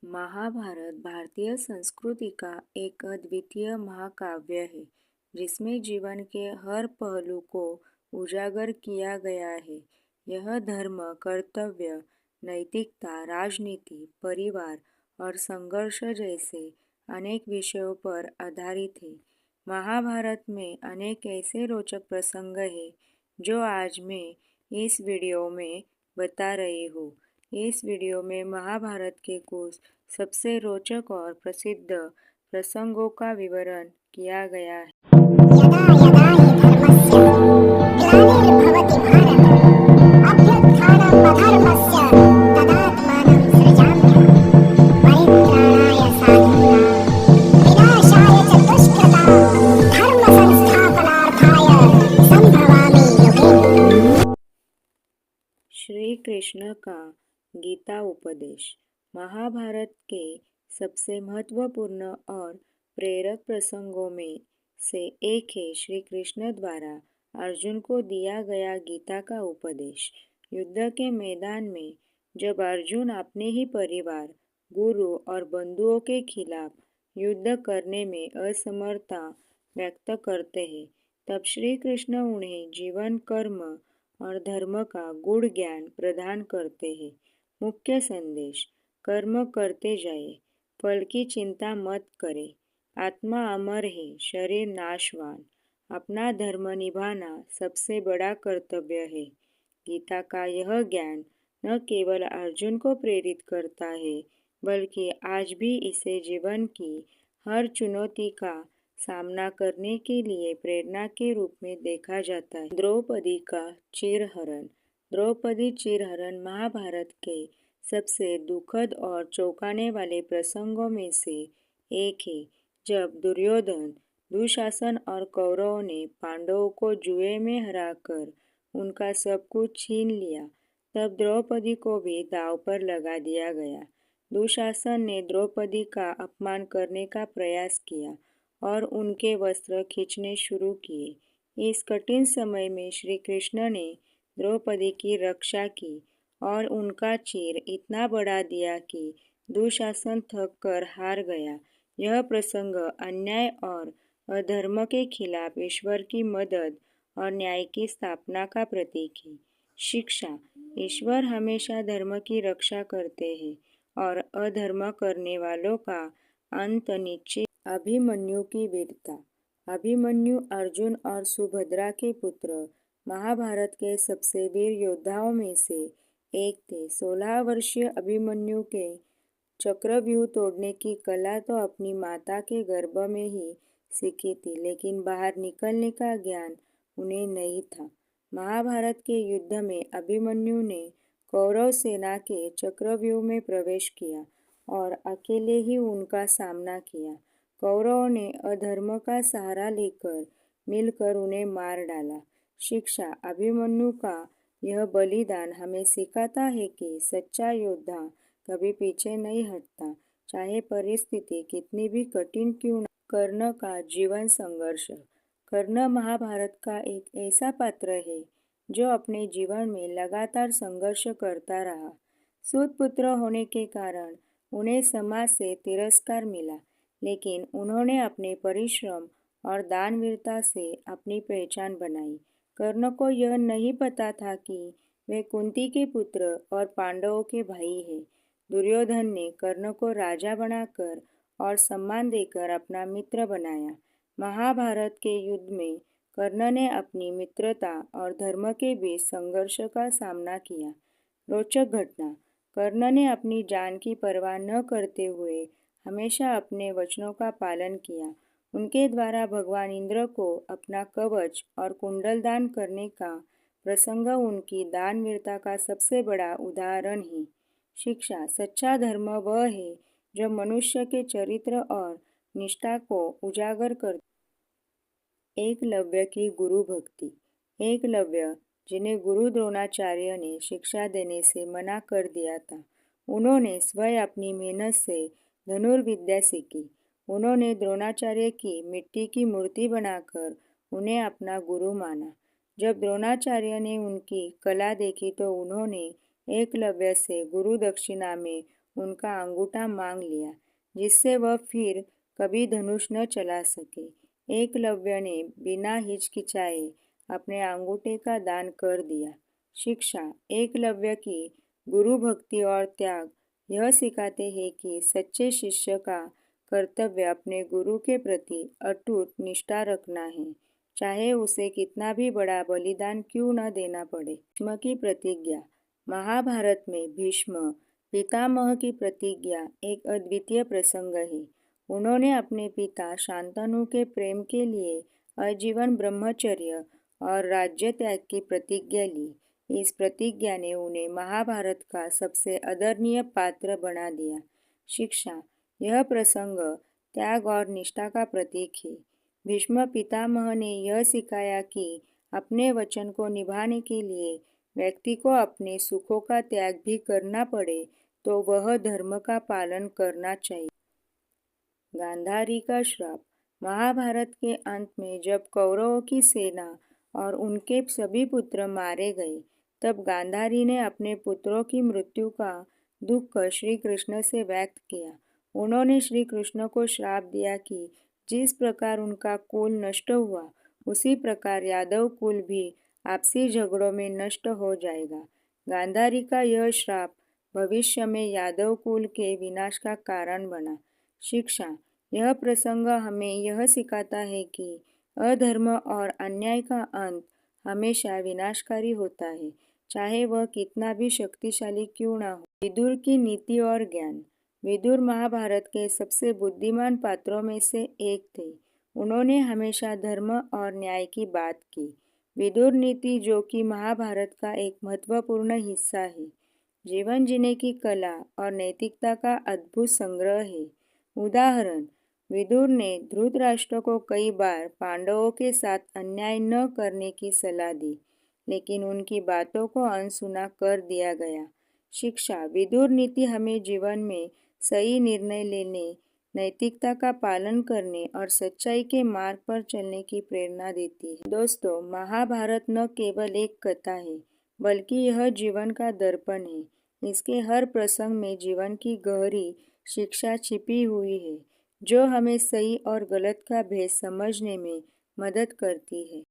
महाभारत भारतीय संस्कृति का एक अद्वितीय महाकाव्य है जिसमें जीवन के हर पहलू को उजागर किया गया है। यह धर्म, कर्तव्य, नैतिकता, राजनीति, परिवार और संघर्ष जैसे अनेक विषयों पर आधारित है। महाभारत में अनेक ऐसे रोचक प्रसंग हैं जो आज मैं इस वीडियो में बता रही हूँ। इस वीडियो में महाभारत के कुछ सबसे रोचक और प्रसिद्ध प्रसंगों का विवरण किया गया है। यदा यदा श्री कृष्ण का गीता उपदेश। महाभारत के सबसे महत्वपूर्ण और प्रेरक प्रसंगों में से एक है श्री कृष्ण द्वारा अर्जुन को दिया गया गीता का उपदेश। युद्ध के मैदान में जब अर्जुन अपने ही परिवार, गुरु और बंधुओं के खिलाफ युद्ध करने में असमर्थता व्यक्त करते हैं, तब श्री कृष्ण उन्हें जीवन, कर्म और धर्म का गूढ़ ज्ञान प्रदान करते हैं। मुख्य संदेश: कर्म करते जाए, फल की चिंता मत करें। आत्मा अमर है, शरीर नाशवान। अपना धर्म निभाना सबसे बड़ा कर्तव्य है। गीता का यह ज्ञान न केवल अर्जुन को प्रेरित करता है, बल्कि आज भी इसे जीवन की हर चुनौती का सामना करने के लिए प्रेरणा के रूप में देखा जाता है। द्रौपदी का चीरहरण। द्रौपदी चीरहरण महाभारत के सबसे दुखद और चौंकाने वाले प्रसंगों में से एक है। जब दुर्योधन, दुशासन और कौरवों ने पांडवों को जुए में हराकर उनका सब कुछ छीन लिया, तब द्रौपदी को भी दांव पर लगा दिया गया। दुशासन ने द्रौपदी का अपमान करने का प्रयास किया और उनके वस्त्र खींचने शुरू किए। इस कठिन समय में श्री कृष्ण ने द्रौपदी की रक्षा की और उनका चीर इतना बढ़ा दिया कि दुशासन थक कर हार गया। यह प्रसंग अन्याय और अधर्म के खिलाफ ईश्वर की मदद और न्याय की स्थापना का प्रतीक है। शिक्षा: ईश्वर हमेशा धर्म की रक्षा करते हैं और अधर्म करने वालों का अंत निश्चित। अभिमन्यु की वीरता। अभिमन्यु अर्जुन और सुभद्रा के पुत्र, महाभारत के सबसे वीर योद्धाओं में से एक थे। 16 वर्षीय अभिमन्यु के चक्रव्यूह तोड़ने की कला तो अपनी माता के गर्भ में ही सीखी थी, लेकिन बाहर निकलने का ज्ञान उन्हें नहीं था। महाभारत के युद्ध में अभिमन्यु ने कौरव सेना के चक्रव्यूह में प्रवेश किया और अकेले ही उनका सामना किया। कौरवों ने अधर्म का सहारा लेकर मिलकर उन्हें मार डाला। शिक्षा: अभिमन्यु का यह बलिदान हमें सिखाता है कि सच्चा योद्धा कभी पीछे नहीं हटता, चाहे परिस्थिति कितनी भी कठिन क्यों न। कर्ण का जीवन संघर्ष। कर्ण महाभारत का एक ऐसा पात्र है जो अपने जीवन में लगातार संघर्ष करता रहा। सूत पुत्र होने के कारण उन्हें समाज से तिरस्कार मिला, लेकिन उन्होंने अपने परिश्रम और दानवीरता से अपनी पहचान बनाई। कर्ण को यह नहीं पता था कि वे कुंती के पुत्र और पांडवों के भाई हैं। दुर्योधन ने कर्ण को राजा बनाकर और सम्मान देकर अपना मित्र बनाया। महाभारत के युद्ध में कर्ण ने अपनी मित्रता और धर्म के बीच संघर्ष का सामना किया। रोचक घटना: कर्ण ने अपनी जान की परवाह न करते हुए हमेशा अपने वचनों का पालन किया। उनके द्वारा भगवान इंद्र को अपना कवच और कुंडल दान करने का प्रसंग उनकी दानवीरता का सबसे बड़ा उदाहरण है। शिक्षा: सच्चा धर्म वह है जो मनुष्य के चरित्र और निष्ठा को उजागर करता। एकलव्य की गुरु भक्ति। एकलव्य, जिन्हें गुरु द्रोणाचार्य ने शिक्षा देने से मना कर दिया था, उन्होंने स्वयं अपनी मेहनत से धनुर्विद्या सीखी। उन्होंने द्रोणाचार्य की मिट्टी की मूर्ति बनाकर उन्हें अपना गुरु माना। जब द्रोणाचार्य ने उनकी कला देखी तो उन्होंने एकलव्य से गुरु दक्षिणा में उनका अंगूठा मांग लिया, जिससे वह फिर कभी धनुष न चला सके। एकलव्य ने बिना हिचकिचाए अपने अंगूठे का दान कर दिया। शिक्षा: एकलव्य की गुरु भक्ति और त्याग यह सिखाते हैं कि सच्चे शिष्य का कर्तव्य अपने गुरु के प्रति अटूट निष्ठा रखना है, चाहे उसे कितना भी बड़ा बलिदान क्यों न देना पड़े। भीष्म की प्रतिज्ञा: महाभारत में भीष्म पितामह की प्रतिज्ञा एक अद्वितीय प्रसंग है। उन्होंने अपने पिता शांतनु के प्रेम के लिए आजीवन ब्रह्मचर्य और राज्य त्याग की प्रतिज्ञा ली। इस प्रतिज्ञा ने उन्हें महाभारत का सबसे आदरणीय पात्र बना दिया। शिक्षा: यह प्रसंग त्याग और निष्ठा का प्रतीक है। भीष्म पितामह ने यह सिखाया कि अपने वचन को निभाने के लिए व्यक्ति को अपने सुखों का त्याग भी करना पड़े तो वह धर्म का पालन करना चाहिए। गांधारी का श्राप: महाभारत के अंत में जब कौरवों की सेना और उनके सभी पुत्र मारे गए, तब गांधारी ने अपने पुत्रों की मृत्यु का दुख श्री कृष्ण से व्यक्त किया। उन्होंने श्री कृष्ण को श्राप दिया कि जिस प्रकार उनका कुल नष्ट हुआ, उसी प्रकार यादव कुल भी आपसी झगड़ों में नष्ट हो जाएगा। गांधारी का यह श्राप भविष्य में यादव कुल के विनाश का कारण बना। शिक्षा: यह प्रसंग हमें यह सिखाता है कि अधर्म और अन्याय का अंत हमेशा विनाशकारी होता है, चाहे वह कितना भी शक्तिशाली क्यों न हो। विदुर की नीति और ज्ञान: विदुर महाभारत के सबसे बुद्धिमान पात्रों में से एक थे। उन्होंने हमेशा धर्म और न्याय की बात की। विदुर नीति, जो कि महाभारत का एक महत्वपूर्ण हिस्सा है, जीवन जीने की कला और नैतिकता का अद्भुत संग्रह है। उदाहरण: विदुर ने धृतराष्ट्र को कई बार पांडवों के साथ अन्याय न करने की सलाह दी, लेकिन उनकी बातों को अनसुना कर दिया गया। शिक्षा: विदुर नीति हमें जीवन में सही निर्णय लेने, नैतिकता का पालन करने और सच्चाई के मार्ग पर चलने की प्रेरणा देती है। दोस्तों, महाभारत न केवल एक कथा है, बल्कि यह जीवन का दर्पण है। इसके हर प्रसंग में जीवन की गहरी शिक्षा छिपी हुई है, जो हमें सही और गलत का भेद समझने में मदद करती है।